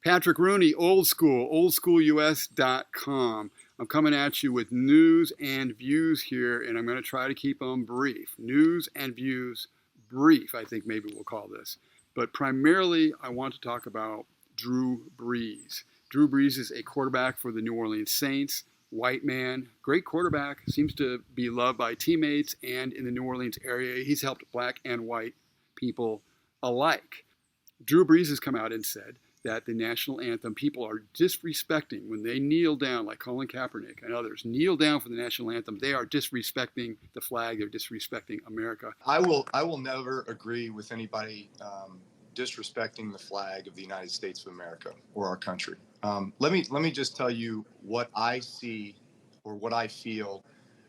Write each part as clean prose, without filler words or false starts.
Patrick Rooney, oldschoolus.com. I'm coming at you with news and views here, and I'm going to try to keep them brief. News and views brief, I think maybe we'll call this. But primarily, I want to talk about Drew Brees. Drew Brees is a quarterback for the New Orleans Saints, white man, great quarterback, seems to be loved by teammates and in the New Orleans area. He's helped black and white people alike. Drew Brees has come out and said that the national anthem, people are disrespecting when they kneel down, like Colin Kaepernick and others, kneel down for the national anthem. They are disrespecting the flag. They're disrespecting America. I will never agree with anybody disrespecting the flag of the United States of America or our country. Let me just tell you what I see or what I feel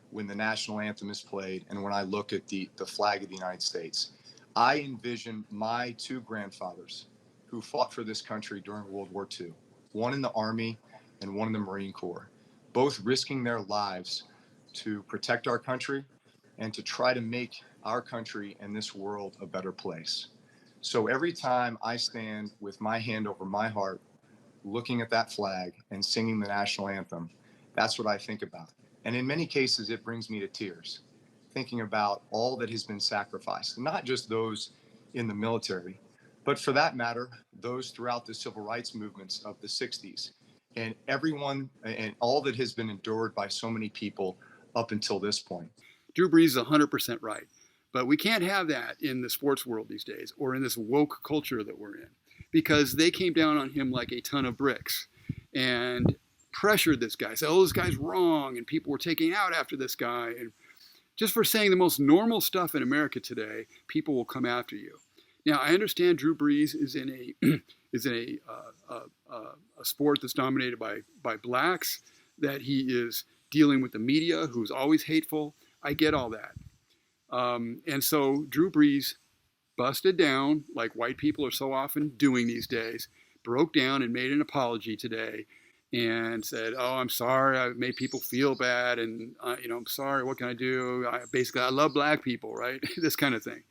when the national anthem is played and when I look at the flag of the United States. I envision my two grandfathers who fought for this country during World War II, one in the Army and one in the Marine Corps, both risking their lives to protect our country and to try to make our country and this world a better place. So every time I stand with my hand over my heart, looking at that flag and singing the national anthem, that's what I think about. And in many cases, it brings me to tears, thinking about all that has been sacrificed, not just those in the military, but for that matter, those throughout the civil rights movements of the 60s and everyone and all that has been endured by so many people up until this point. Drew Brees is 100% right. But we can't have that in the sports world these days or in this woke culture that we're in, because they came down on him like a ton of bricks and pressured this guy, said, oh, this guy's wrong, and people were taking out after this guy. And just for saying the most normal stuff in America today, people will come after you. Now, I understand Drew Brees is in a sport that's dominated by blacks, that he is dealing with the media, who's always hateful. I get all that. And so Drew Brees busted down, like white people are so often doing these days, broke down and made an apology today and said, oh, I'm sorry, I made people feel bad, and I'm sorry, what can I do? I love black people, right? This kind of thing.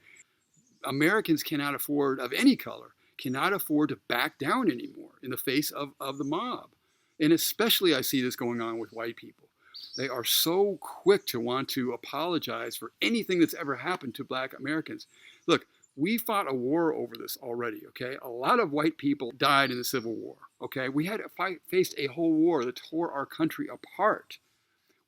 Americans cannot afford, of any color, cannot afford to back down anymore in the face of the mob. And especially I see this going on with white people. They are so quick to want to apologize for anything that's ever happened to black Americans. Look, we fought a war over this already, okay? A lot of white people died in the Civil War, okay? We had faced a whole war that tore our country apart.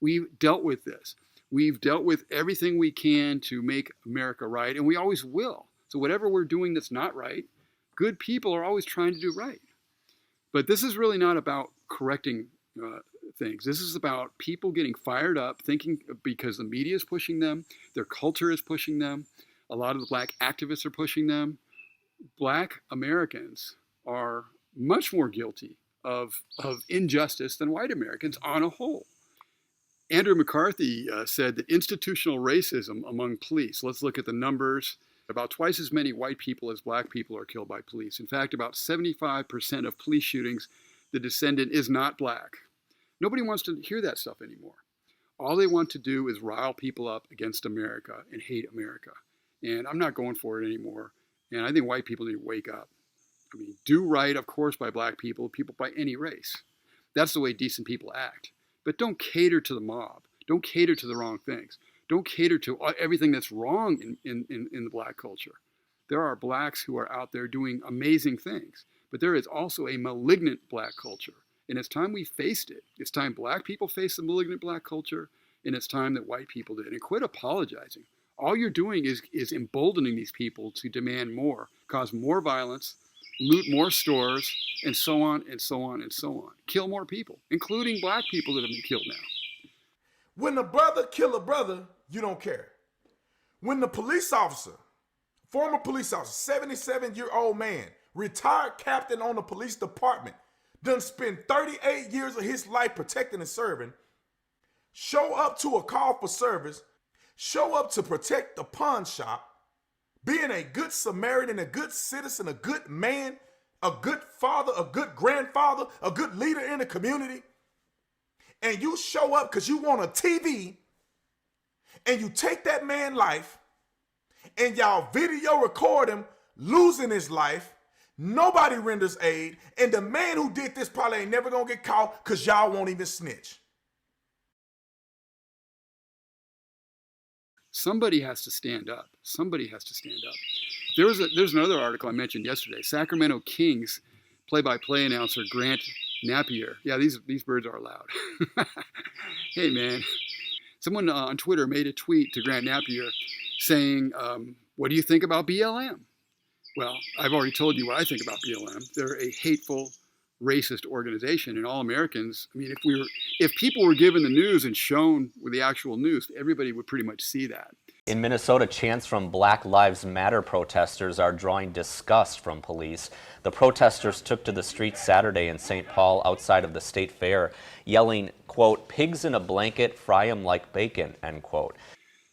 We've dealt with this. We've dealt with everything we can to make America right, and we always will. So whatever we're doing that's not right, good people are always trying to do right. But this is really not about correcting things. This is about people getting fired up, thinking because the media is pushing them, their culture is pushing them, a lot of the black activists are pushing them. Black Americans are much more guilty of injustice than white Americans on a whole. Andrew McCarthy said that institutional racism among police, let's look at the numbers, about twice as many white people as black people are killed by police. In fact, about 75% of police shootings, the descendant is not black. Nobody wants to hear that stuff anymore. All they want to do is rile people up against America and hate America. And I'm not going for it anymore. And I think white people need to wake up. I mean, do right, of course, by black people, people by any race. That's the way decent people act. But don't cater to the mob. Don't cater to the wrong things. Don't cater to everything that's wrong in the black culture. There are blacks who are out there doing amazing things. But there is also a malignant black culture. And it's time we faced it. It's time black people face the malignant black culture. And it's time that white people did. And quit apologizing. All you're doing is emboldening these people to demand more, cause more violence, loot more stores, and so on and so on and so on. Kill more people, including black people that have been killed now. When a brother kill a brother, you don't care. When the police officer, former police officer, 77-year-old man, retired captain on the police department, done spent 38 years of his life protecting and serving, show up to a call for service, show up to protect the pawn shop, being a good Samaritan, a good citizen, a good man, a good father, a good grandfather, a good leader in the community, and you show up because you want a TV, and you take that man's life, and y'all video record him losing his life, Nobody renders aid, and the man who did this probably ain't never gonna get caught because y'all won't even snitch. Somebody has to stand up. Somebody has to stand up. There's another article I mentioned yesterday. Sacramento Kings play-by-play announcer Grant Napier. Yeah, these birds are loud. Hey man, someone on Twitter made a tweet to Grant Napier saying, "What do you think about BLM?" Well, I've already told you what I think about BLM. They're a hateful, racist organization, and all Americans. I mean, if people were given the news and shown with the actual news, everybody would pretty much see that. In Minnesota, chants from Black Lives Matter protesters are drawing disgust from police. The protesters took to the streets Saturday in St. Paul outside of the state fair, yelling, quote, "Pigs in a blanket, fry 'em like bacon," end quote.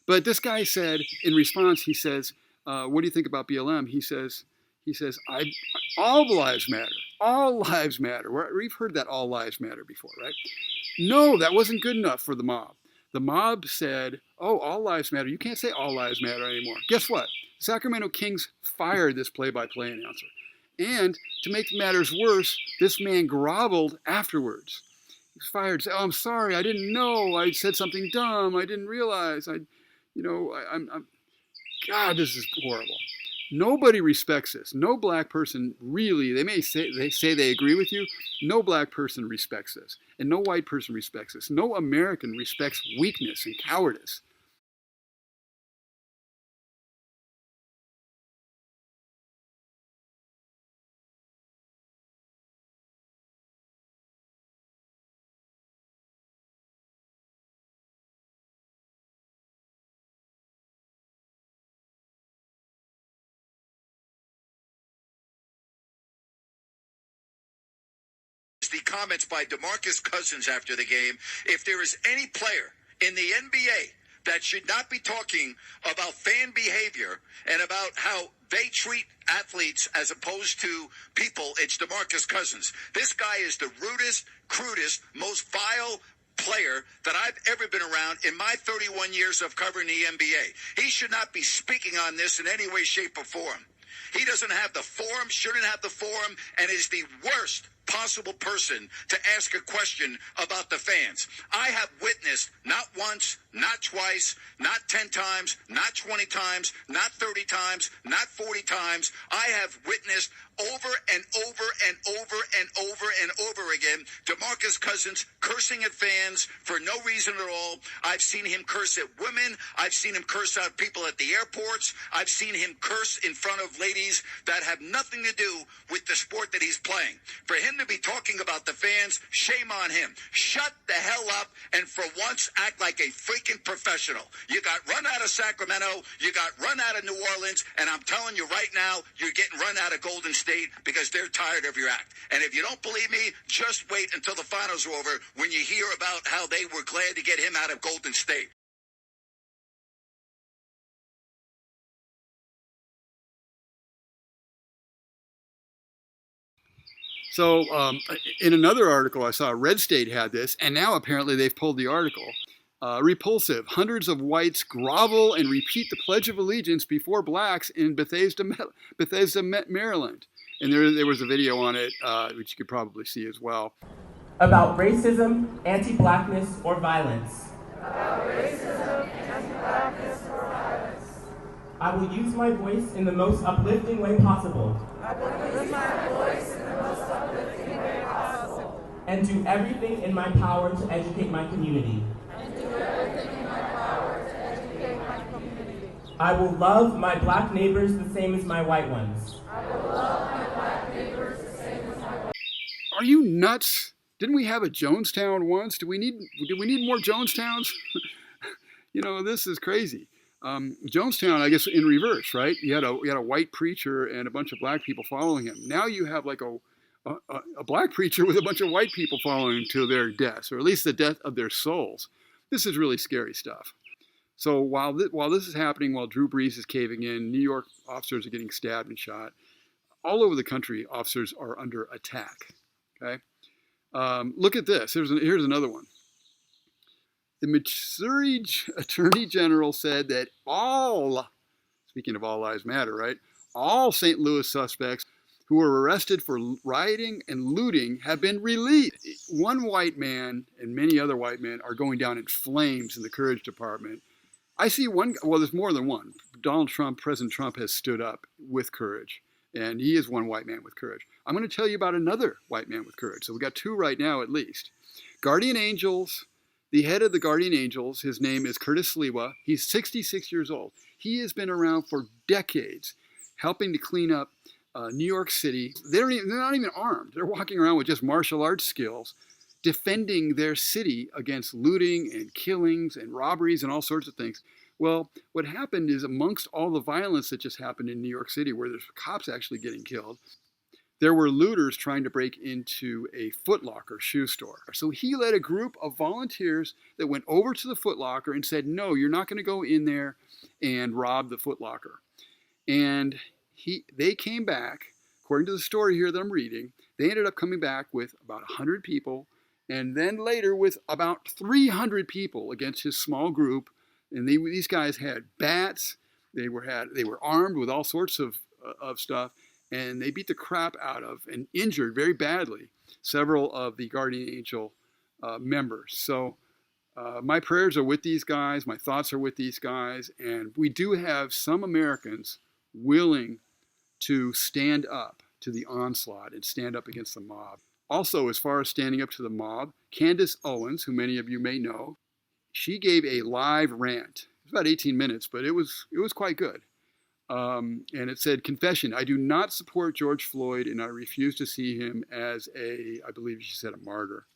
But this guy said, in response, he says, "What do you think about BLM?" He says, all lives matter. All lives matter. We've heard that all lives matter before, right? No, that wasn't good enough for the mob. The mob said, "Oh, all lives matter. You can't say all lives matter anymore." Guess what? Sacramento Kings fired this play-by-play announcer. And to make matters worse, this man groveled afterwards. He was fired. Said, "Oh, I'm sorry. I didn't know. I said something dumb. I didn't realize. I'm God, this is horrible." Nobody respects this. No black person really, they say they agree with you. No black person respects this. And no white person respects this. No American respects weakness and cowardice. The comments by DeMarcus Cousins after the game. If there is any player in the NBA that should not be talking about fan behavior and about how they treat athletes as opposed to people, it's DeMarcus Cousins. This guy is the rudest, crudest, most vile player that I've ever been around in my 31 years of covering the NBA. He should not be speaking on this in any way, shape, or form. He doesn't have the forum, shouldn't have the forum, and is the worst possible person to ask a question about the fans. I have witnessed not once, not twice, not 10 times, not 20 times, not 30 times, not 40 times. I have witnessed over and over and over and over and over again DeMarcus Cousins cursing at fans for no reason at all. I've seen him curse at women. I've seen him curse out people at the airports. I've seen him curse in front of ladies that have nothing to do with the sport that he's playing. For him to be talking about the fans, shame on him. Shut the hell up and for once act like a freaking professional. You got run out of Sacramento, you got run out of New Orleans, and I'm telling you right now, you're getting run out of Golden State because they're tired of your act. And if you don't believe me, just wait until the finals are over when you hear about how they were glad to get him out of Golden State. So in another article I saw, Red State had this, and now apparently they've pulled the article. Repulsive. Hundreds of whites grovel and repeat the Pledge of Allegiance before blacks in Bethesda, Maryland. And there was a video on it, which you could probably see as well. About racism, anti-blackness, or violence. About racism, anti-blackness, or violence. I will use my voice in the most uplifting way possible. I will use my voice in the most uplifting way possible. And do everything in my power to educate my community. And do everything in my power to educate my community. I will love my black neighbors the same as my white ones. I will love my black neighbors the same as my white ones. Are you nuts? Didn't we have a Jonestown once? Do we need more Jonestowns? You know, this is crazy. Jonestown, I guess, in reverse, right? You had a white preacher and a bunch of black people following him. Now you have like a black preacher with a bunch of white people following him to their deaths, or at least the death of their souls. This is really scary stuff. So while this is happening, while Drew Brees is caving in, New York officers are getting stabbed and shot. All over the country, officers are under attack. Okay. Look at this. Here's another one. The Missouri Attorney General said that speaking of all lives matter, right? All St. Louis suspects who were arrested for rioting and looting have been released. One white man and many other white men are going down in flames in the Courage Department. I see one, well, there's more than one. Donald Trump, President Trump, has stood up with courage, and he is one white man with courage. I'm going to tell you about another white man with courage. So we've got two right now at least. Guardian Angels, the head of the Guardian Angels, his name is Curtis Sliwa. He's 66 years old. He has been around for decades helping to clean up New York City. They're not even armed. They're walking around with just martial arts skills, defending their city against looting and killings and robberies and all sorts of things. Well, what happened is amongst all the violence that just happened in New York City, where there's cops actually getting killed, there were looters trying to break into a Foot Locker shoe store. So he led a group of volunteers that went over to the Foot Locker and said, no, you're not going to go in there and rob the Foot Locker. And they came back, according to the story here that I'm reading, they ended up coming back with about 100 people, and then later with about 300 people against his small group. And these guys had bats. They were armed with all sorts of stuff, and they beat the crap out of and injured very badly several of the Guardian Angel members. So my prayers are with these guys. My thoughts are with these guys. And we do have some Americans willing to stand up to the onslaught and stand up against the mob. Also, as far as standing up to the mob, Candace Owens, who many of you may know, she gave a live rant. It was about 18 minutes, but it was quite good. And it said, confession, I do not support George Floyd, and I refuse to see him as I believe she said, a martyr.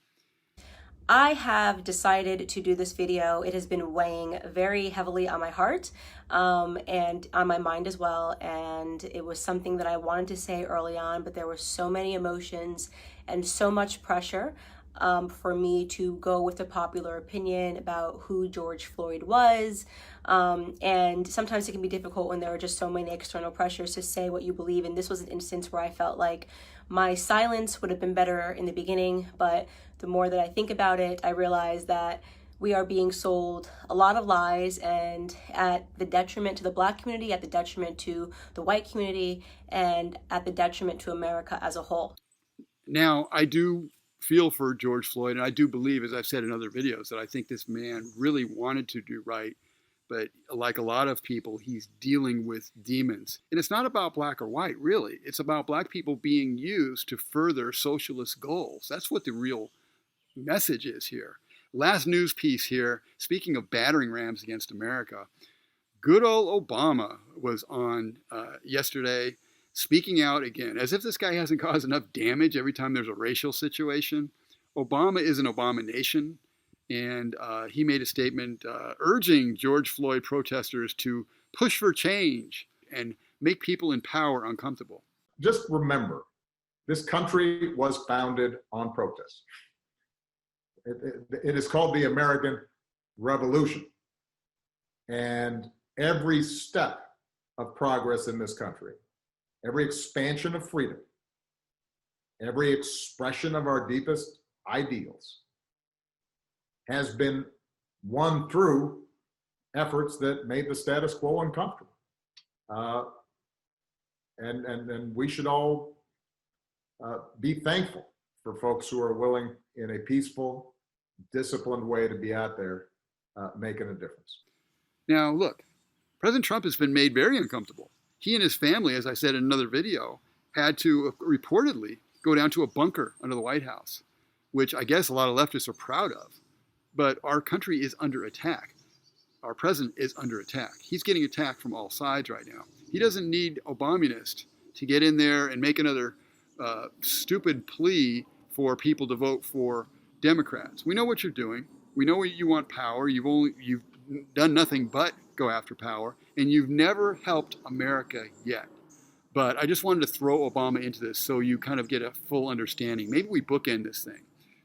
I have decided to do this video. It has been weighing very heavily on my heart and on my mind as well. And it was something that I wanted to say early on, but there were so many emotions and so much pressure for me to go with the popular opinion about who George Floyd was. And sometimes it can be difficult when there are just so many external pressures to say what you believe. And this was an instance where I felt like my silence would have been better in the beginning, but the more that I think about it, I realize that we are being sold a lot of lies, and at the detriment to the Black community, at the detriment to the white community, and at the detriment to America as a whole. Now, I do feel for George Floyd, and I do believe, as I've said in other videos, that I think this man really wanted to do right. But like a lot of people, he's dealing with demons. And it's not about black or white, really. It's about black people being used to further socialist goals. That's what the real message is here. Last news piece here, speaking of battering rams against America, good old Obama was on yesterday speaking out again, as if this guy hasn't caused enough damage every time there's a racial situation. Obama is an abomination. And he made a statement urging George Floyd protesters to push for change and make people in power uncomfortable. Just remember, this country was founded on protest. It is called the American Revolution. And every step of progress in this country, every expansion of freedom, every expression of our deepest ideals has been won through efforts that made the status quo uncomfortable. And we should all be thankful for folks who are willing in a peaceful, disciplined way to be out there making a difference. Now, look, President Trump has been made very uncomfortable. He and his family, as I said in another video, had to reportedly go down to a bunker under the White House, which I guess a lot of leftists are proud of. But our country is under attack. Our president is under attack. He's getting attacked from all sides right now. He doesn't need Obamunist to get in there and make another stupid plea for people to vote for Democrats. We know what you're doing. We know you want power. You've done nothing but go after power, and you've never helped America yet. But I just wanted to throw Obama into this so you kind of get a full understanding. Maybe we bookend this thing.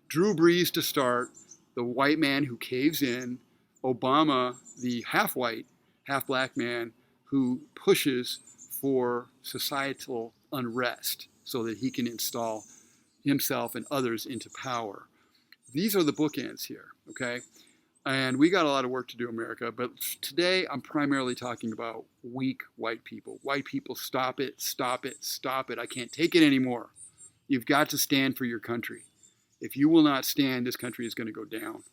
Drew Brees to start, the white man who caves in, Obama, the half-white, half-black man who pushes for societal unrest so that he can install himself and others into power. These are the bookends here, okay? And we got a lot of work to do, America. But today, I'm primarily talking about weak white people. White people, stop it, stop it, stop it. I can't take it anymore. You've got to stand for your country. If you will not stand, this country is going to go down.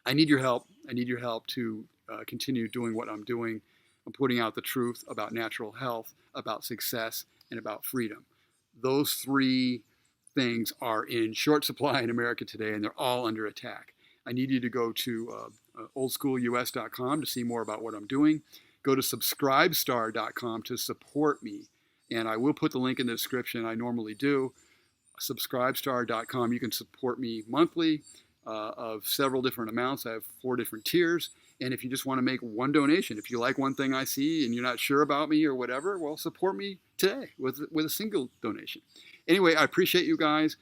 I need your help. I need your help to continue doing what I'm doing. I'm putting out the truth about natural health, about success, and about freedom. Those three things are in short supply in America today, and they're all under attack. I need you to go to oldschoolus.com to see more about what I'm doing. Go to subscribestar.com to support me. And I will put the link in the description. I normally do. Subscribestar.com. You can support me monthly of several different amounts. I have 4 different tiers. And if you just want to make one donation, if you like one thing I see and you're not sure about me or whatever, well, support me today with a single donation. Anyway, I appreciate you guys.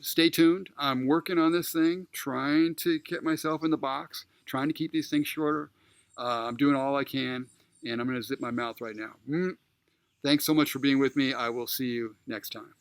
Stay tuned. I'm working on this thing, trying to get myself in the box, trying to keep these things shorter. I'm doing all I can, and I'm going to zip my mouth right now. Thanks so much for being with me. I will see you next time.